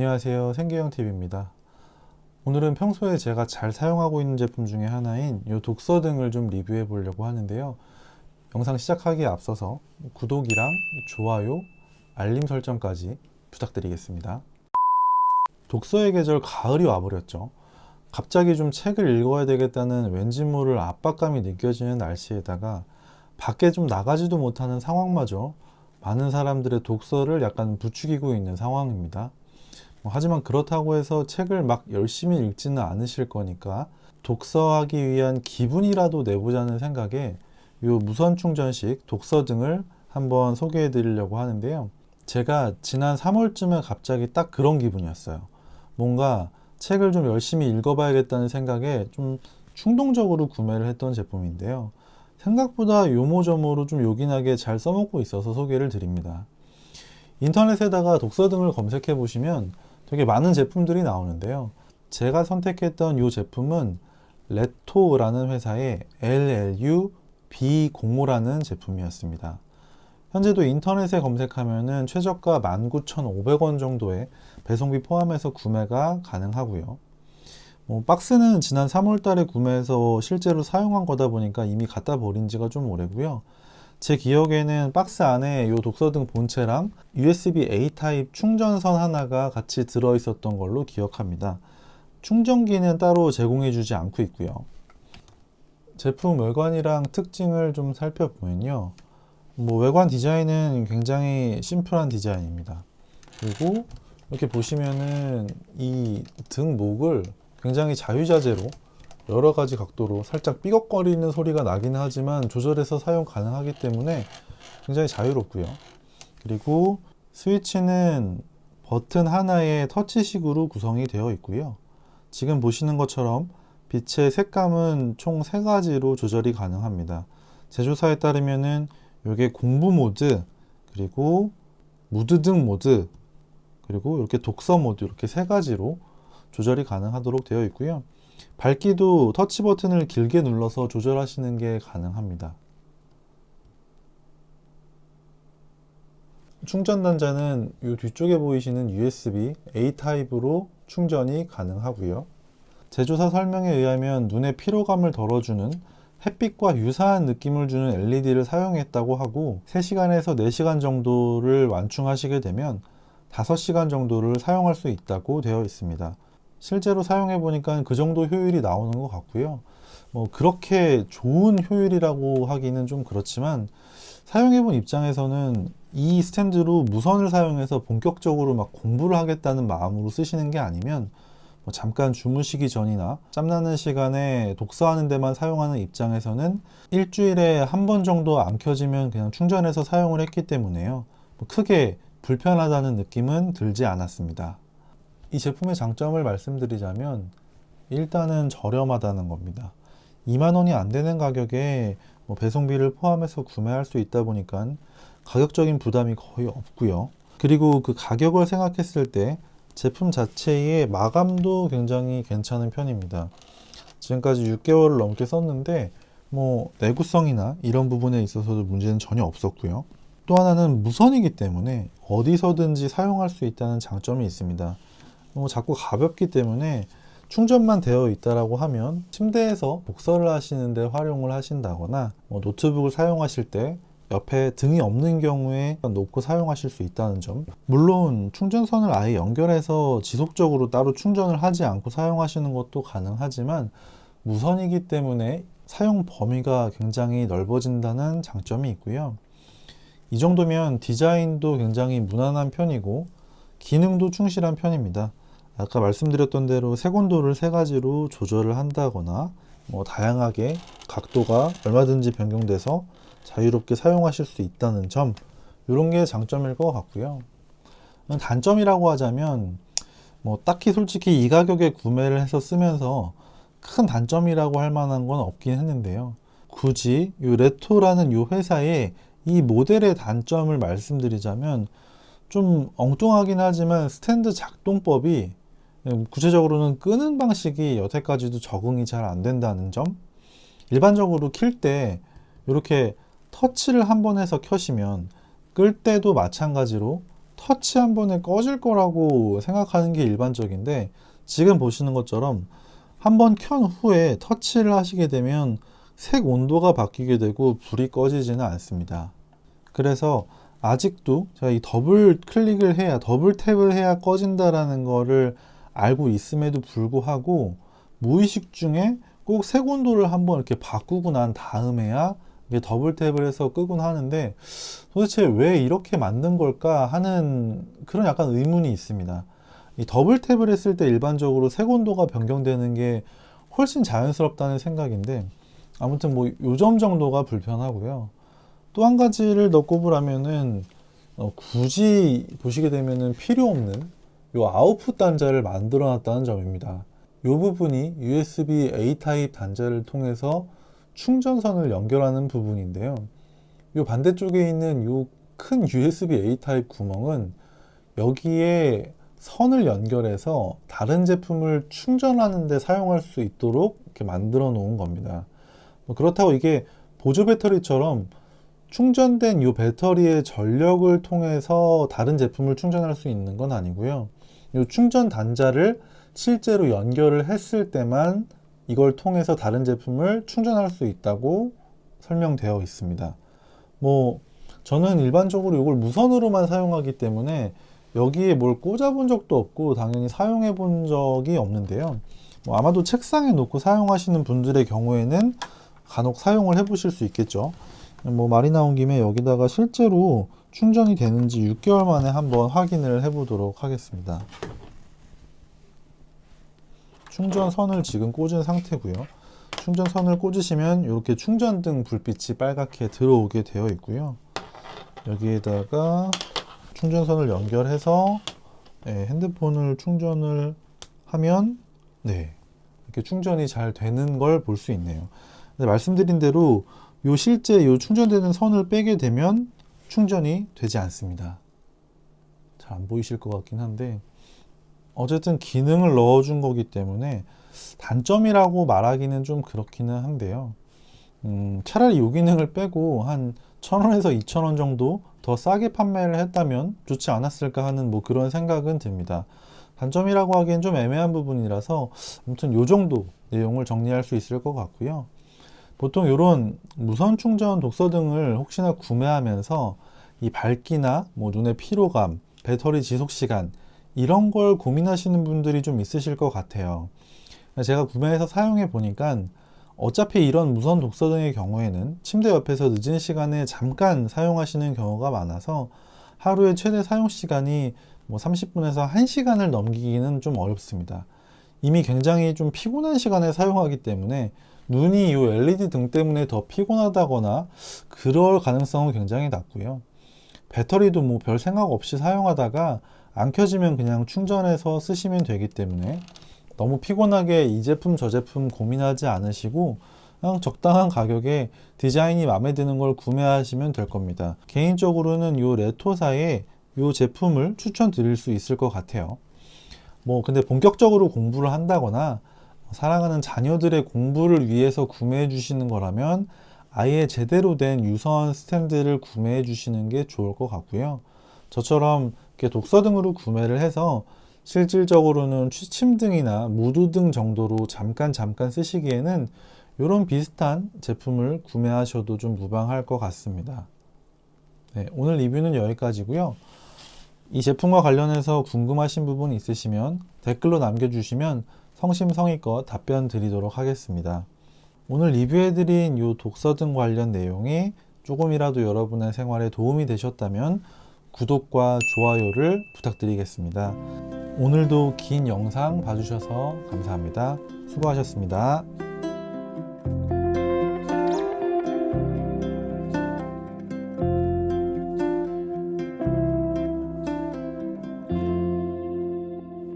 안녕하세요, 생계형TV입니다. 오늘은 평소에 제가 잘 사용하고 있는 제품 중에 하나인 이 독서등을 좀 리뷰해 보려고 하는데요. 영상 시작하기에 앞서서 구독이랑 좋아요, 알림 설정까지 부탁드리겠습니다. 독서의 계절 가을이 와버렸죠. 갑자기 좀 책을 읽어야 되겠다는 왠지 모를 압박감이 느껴지는 날씨에다가 밖에 좀 나가지도 못하는 상황마저 많은 사람들의 독서를 약간 부추기고 있는 상황입니다. 하지만 그렇다고 해서 책을 막 열심히 읽지는 않으실 거니까 독서하기 위한 기분이라도 내보자는 생각에 이 무선 충전식 독서등을 한번 소개해 드리려고 하는데요. 제가 지난 3월쯤에 갑자기 딱 그런 기분이었어요. 뭔가 책을 좀 열심히 읽어봐야겠다는 생각에 좀 충동적으로 구매를 했던 제품인데요. 생각보다 요모저모로 좀 요긴하게 잘 써먹고 있어서 소개를 드립니다. 인터넷에다가 독서등을 검색해 보시면 되게 많은 제품들이 나오는데요. 제가 선택했던 이 제품은 레토라는 회사의 LLU-B05라는 제품이었습니다. 현재도 인터넷에 검색하면 최저가 19,500원 정도의 배송비 포함해서 구매가 가능하고요. 박스는 지난 3월 달에 구매해서 실제로 사용한 거다 보니까 이미 갖다 버린 지가 좀 오래고요. 제 기억에는 박스 안에 이 독서등 본체랑 USB-A 타입 충전선 하나가 같이 들어 있었던 걸로 기억합니다. 충전기는 따로 제공해 주지 않고 있고요. 제품 외관이랑 특징을 좀 살펴보면요. 외관 디자인은 굉장히 심플한 디자인입니다. 그리고 이렇게 보시면은 이 등 목을 굉장히 자유자재로 여러 가지 각도로 살짝 삐걱거리는 소리가 나긴 하지만 조절해서 사용 가능하기 때문에 굉장히 자유롭고요. 그리고 스위치는 버튼 하나에 터치식으로 구성이 되어 있고요. 지금 보시는 것처럼 빛의 색감은 총 3가지로 조절이 가능합니다. 제조사에 따르면은 이게 공부 모드, 그리고 무드등 모드, 그리고 이렇게 독서 모드 이렇게 3가지로 조절이 가능하도록 되어 있고요. 밝기도 터치 버튼을 길게 눌러서 조절하시는 게 가능합니다. 충전 단자는 이 뒤쪽에 보이시는 USB-A 타입으로 충전이 가능하고요. 제조사 설명에 의하면 눈의 피로감을 덜어주는 햇빛과 유사한 느낌을 주는 LED를 사용했다고 하고 3시간에서 4시간 정도를 완충하시게 되면 5시간 정도를 사용할 수 있다고 되어 있습니다. 실제로 사용해 보니까 그 정도 효율이 나오는 것 같고요. 그렇게 좋은 효율이라고 하기는 좀 그렇지만 사용해 본 입장에서는 이 스탠드로 무선을 사용해서 본격적으로 막 공부를 하겠다는 마음으로 쓰시는 게 아니면 잠깐 주무시기 전이나 짬나는 시간에 독서하는 데만 사용하는 입장에서는 일주일에 한 번 정도 안 켜지면 그냥 충전해서 사용을 했기 때문에요. 크게 불편하다는 느낌은 들지 않았습니다. 이 제품의 장점을 말씀드리자면 일단은 저렴하다는 겁니다. 2만 원이 안 되는 가격에 배송비를 포함해서 구매할 수 있다 보니까 가격적인 부담이 거의 없고요. 그리고 그 가격을 생각했을 때 제품 자체의 마감도 굉장히 괜찮은 편입니다. 지금까지 6개월을 넘게 썼는데 내구성이나 이런 부분에 있어서도 문제는 전혀 없었고요. 또 하나는 무선이기 때문에 어디서든지 사용할 수 있다는 장점이 있습니다. 자꾸 가볍기 때문에 충전만 되어 있다라고 하면 침대에서 독서를 하시는데 활용을 하신다거나 노트북을 사용하실 때 옆에 등이 없는 경우에 놓고 사용하실 수 있다는 점. 물론 충전선을 아예 연결해서 지속적으로 따로 충전을 하지 않고 사용하시는 것도 가능하지만 무선이기 때문에 사용 범위가 굉장히 넓어진다는 장점이 있고요. 이 정도면 디자인도 굉장히 무난한 편이고 기능도 충실한 편입니다. 아까 말씀드렸던 대로 색온도를 3가지로 조절을 한다거나 다양하게 각도가 얼마든지 변경돼서 자유롭게 사용하실 수 있다는 점, 이런 게 장점일 것 같고요. 단점이라고 하자면 딱히 솔직히 이 가격에 구매를 해서 쓰면서 큰 단점이라고 할 만한 건 없긴 했는데요. 굳이 이 레토라는 이 회사의 이 모델의 단점을 말씀드리자면 좀 엉뚱하긴 하지만 스탠드 작동법이 구체적으로는 끄는 방식이 여태까지도 적응이 잘 안 된다는 점. 일반적으로 킬 때 이렇게 터치를 한번 해서 켜시면 끌 때도 마찬가지로 터치 한 번에 꺼질 거라고 생각하는 게 일반적인데, 지금 보시는 것처럼 한번 켠 후에 터치를 하시게 되면 색 온도가 바뀌게 되고 불이 꺼지지는 않습니다. 그래서 아직도 제가 이 더블 클릭을 해야, 더블 탭을 해야 꺼진다라는 거를 알고 있음에도 불구하고 무의식 중에 꼭 색 온도를 한번 이렇게 바꾸고 난 다음에야 이게 더블 탭을 해서 끄곤 하는데, 도대체 왜 이렇게 만든 걸까 하는 그런 약간 의문이 있습니다. 이 더블 탭을 했을 때 일반적으로 색 온도가 변경되는 게 훨씬 자연스럽다는 생각인데, 아무튼 뭐 요 점 정도가 불편하고요. 또 한 가지를 더 꼽으라면은 굳이 보시게 되면은 필요 없는 요 아웃풋 단자를 만들어 놨다는 점입니다. 요 부분이 USB A 타입 단자를 통해서 충전선을 연결하는 부분인데요. 요 반대쪽에 있는 요 큰 USB A 타입 구멍은 여기에 선을 연결해서 다른 제품을 충전하는 데 사용할 수 있도록 이렇게 만들어 놓은 겁니다. 그렇다고 이게 보조 배터리처럼 충전된 이 배터리의 전력을 통해서 다른 제품을 충전할 수 있는 건 아니고요. 이 충전 단자를 실제로 연결을 했을 때만 이걸 통해서 다른 제품을 충전할 수 있다고 설명되어 있습니다. 뭐 저는 일반적으로 이걸 무선으로만 사용하기 때문에 여기에 뭘 꽂아 본 적도 없고 당연히 사용해 본 적이 없는데요. 아마도 책상에 놓고 사용하시는 분들의 경우에는 간혹 사용을 해 보실 수 있겠죠. 말이 나온 김에 여기다가 실제로 충전이 되는지 6개월 만에 한번 확인을 해 보도록 하겠습니다. 충전선을 지금 꽂은 상태고요. 충전선을 꽂으시면 이렇게 충전등 불빛이 빨갛게 들어오게 되어 있고요. 여기에다가 충전선을 연결해서 핸드폰을 충전을 하면 이렇게 충전이 잘 되는 걸 볼 수 있네요. 근데 말씀드린 대로 실제 충전되는 선을 빼게 되면 충전이 되지 않습니다. 잘 안 보이실 것 같긴 한데 어쨌든 기능을 넣어준 거기 때문에 단점이라고 말하기는 좀 그렇기는 한데요. 차라리 이 기능을 빼고 한 1,000원에서 2,000원 정도 더 싸게 판매를 했다면 좋지 않았을까 하는 그런 생각은 듭니다. 단점이라고 하기엔 좀 애매한 부분이라서 아무튼 요 정도 내용을 정리할 수 있을 것 같고요. 보통 이런 무선 충전 독서등을 혹시나 구매하면서 이 밝기나 눈의 피로감, 배터리 지속 시간 이런 걸 고민하시는 분들이 좀 있으실 것 같아요. 제가 구매해서 사용해 보니까 어차피 이런 무선 독서등의 경우에는 침대 옆에서 늦은 시간에 잠깐 사용하시는 경우가 많아서 하루에 최대 사용 시간이 30분에서 1시간을 넘기기는 좀 어렵습니다. 이미 굉장히 좀 피곤한 시간에 사용하기 때문에 눈이 이 LED 등 때문에 더 피곤하다거나 그럴 가능성은 굉장히 낮고요. 배터리도 별 생각 없이 사용하다가 안 켜지면 그냥 충전해서 쓰시면 되기 때문에 너무 피곤하게 이 제품 저 제품 고민하지 않으시고 그냥 적당한 가격에 디자인이 마음에 드는 걸 구매하시면 될 겁니다. 개인적으로는 이 레토사의 이 제품을 추천드릴 수 있을 것 같아요. 근데 본격적으로 공부를 한다거나 사랑하는 자녀들의 공부를 위해서 구매해 주시는 거라면 아예 제대로 된 유선 스탠드를 구매해 주시는 게 좋을 것 같고요. 저처럼 이렇게 독서등으로 구매를 해서 실질적으로는 취침등이나 무드등 정도로 잠깐 쓰시기에는 이런 비슷한 제품을 구매하셔도 좀 무방할 것 같습니다. 오늘 리뷰는 여기까지고요. 이 제품과 관련해서 궁금하신 부분 있으시면 댓글로 남겨주시면 성심성의껏 답변 드리도록 하겠습니다. 오늘 리뷰해드린 이 독서등 관련 내용이 조금이라도 여러분의 생활에 도움이 되셨다면 구독과 좋아요를 부탁드리겠습니다. 오늘도 긴 영상 봐주셔서 감사합니다. 수고하셨습니다.